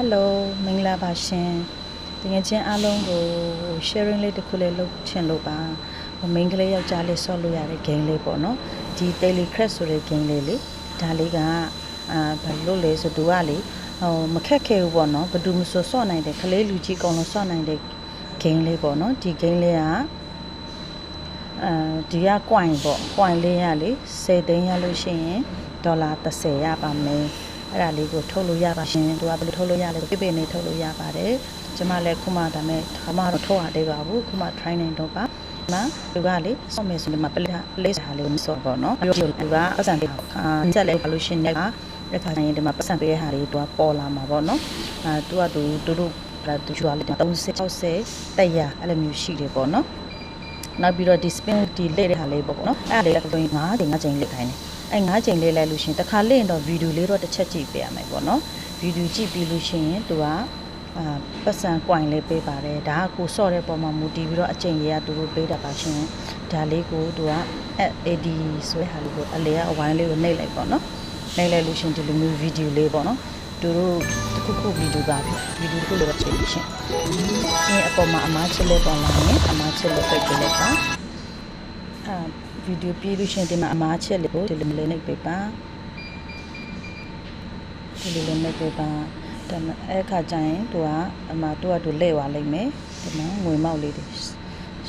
Hello မင်္ဂလာပါရှင်တကယ်ချင်းအားလုံးကို sharing လေးတစ်ခုလေးလုပ်ချင်လို့ပါမိန်းကလေးယောက်ျားလေးဆော့လို့ရတဲ့ game လေးပေါ့နော်ဒီ daily crash ဆိုတဲ့ game လေးလေဒါလေးကဘာလို့လဲဆိုတော့လေမခက်ခဲဘူးပေါ့နော်ဘယ်သူမှဆော့နိုင်တယ်ကလေးလူကြီးအကုန်လုံးဆော့နိုင်တဲ့ game လေးပေါ့နော်ဒီ game လေးကဒီက coin ပေါ့ coin လေးရလေ10သိန်းရလို့ရှိရင်ဒေါ်လာ30ရပါမယ်အဲ့ဒါလေးကိုထုတ်လို့ရပါရှင်သူကဘယ်လိုထုတ်လို့ရလဲပြပြနေထုတ်လို့ရပါတယ်ကျမလည်းခုမှဒါမဲ့ခမတော့ထုတ်ရသေးပါဘူးခုမှ try နိုင်တော့ပါနော်သူကလေဆော့မယ်ဆိုဒီမှာ place ဟာလေးမဆော့ပေါ့နော်သူကပတ်စံပေးဆက်လဲပါလို့ရှင်တဲ့ခါရင်ဒီမှာပတ်စံပေးရဟာလေးသူကပေါ်လာမှာပေါ့နော်သူကသူတို့သူရွာလေး30 60တက်ရအဲ့လိုမျိုးရှိတယ်ပေါ့နော်နောက်ပြီးတော့ဒီ spin ဒီလက်တဲ့ဟာလေးပေါ့နော်အဲ့ဒါလေးကဆိုရင်9ချိန်လက်ခိုင်းတယ်အဲ့9ချိန်လေးလိုက်လို့ရှင်တစ်ခါလေးရင်တော့ဗီဒီယိုလေးတော့တစ်ချက်ကြည့်ပေးရမယ်ပေါ့နော်ဗီဒီယိုကြည့်ပြီးလို့ရှိရင်သူကပတ်စံ coin လေးပေးပါတယ်ဒါကကိုဆော့တဲ့ပုံမှာမူတည်ပြီးတော့အချိန်ကြီးကသူတို့ပေးတာပါရှင်ဒါလေးကိုသူက AD ဆိုတဲ့ဟာလေးကိုအလေကအဝိုင်းလေးကိုနှိပ်လိုက်ပေါ့နော်နှိပ်လိုက်လို့ရှင်ဒီလိုမျိုးဗီဒီယိုလေးပေါ့နော်သူတို့တစ်ခုဗီဒီယိုပါဗီဒီယိုတစ်ခုလိုချိန်ရှင်ဒီအပေါ်မှာအမားချစ်လက်ပေါ်လာရင်အမားချစ်လက်ပိတ်ပေးလိုက်ပါဗီဒီယိုပြီးလို့ရှင်ဒီမှာအမားချက်လေးကိုဒီလိုလေးနှိပ်ပေးပါဒီလိုလေးနှိပ်ပေးပါဒါမှအဲ့ခါကျရင်သူကအမသူကသူလဲသွားလိမ့်မယ်ဒီမှာငွေမောက်လေးတွေ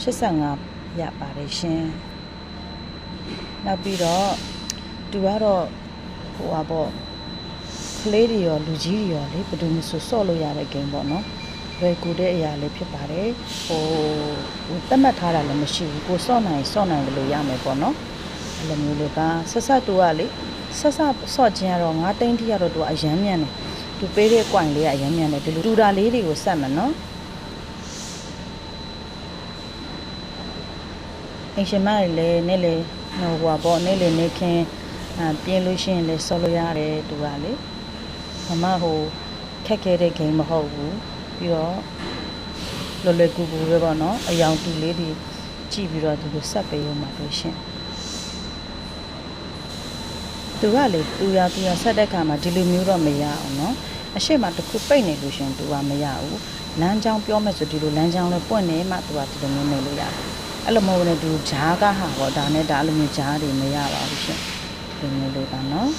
85ရပါတယ်ရှင်နောက်ပြီးတော့သူကတော့ဟိုပါပေါ့ကလေးတွေရောလူကြီးတွေရောလေဘယ်သူမှဆော့လို့ရတဲ့ game ပေါ့နော်လွယ်ကူတဲ့အရာလေးဖြစ်ပါတယ်ဟိုတတ်မှတ်ထားတာလည်းမရှိဘူးကိုဆော့နိုင်လို့ရမယ်ပေါ့နော်အဲ့လိုမျိုးလေးပါဆက်တူကလေဆက်ဆော့ခြင်းကတော့9သိန်းတိရတော့သူအရန်မြန်တယ်သူပေးတဲ့ coin လေးကအရန်မြန်တယ်ဒီလိုတူတာလေးတွေကိုဆက်မယ်နော်အရှင်မလည်းနေ့လေဟိုပါပေါ့နေ့လေနေခင်းပြင်းလို့ရှိရင်လည်းဆော့လို့ရတယ်သူကလေမဟိုခက်ခဲတဲ့ game မဟုတ်ဘူးပြီးတော့လွယ်ကူပဲပေါ့နော်အယောင်တူလေးတွေကြည့်ပြီးတော့ဒီလိုဆက်ပေးရမှာပဲရှင်သူကလေသူရဆက်တဲ့ခါမှာဒီလိုမျိုးတော့မရအောင်နော်အရှိမတစ်ခုပိတ်နေလို့ရှင်သူကမရဘူးလမ်းကြောင်းပြောမယ်ဆိုဒီလိုလမ်းကြောင်းလေးပွင့်နေမှသူကဒီလိုမျိုးနေလို့ရတယ်အဲ့လိုမဟုတ်ဘူးသူဂျားကဟာပေါ့ဒါနဲ့ဒါအဲ့လိုမျိုးဂျားတွေမရပါဘူးရှင်ဒီမျိုးလေးပါနော်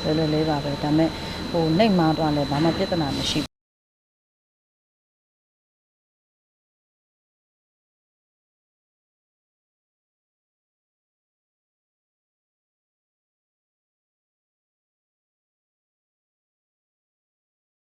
လွယ်လေးပါပဲဒါမဲ့ဟိုနှိပ်မားတော့လည်းဘာမှပြဿနာမရှိ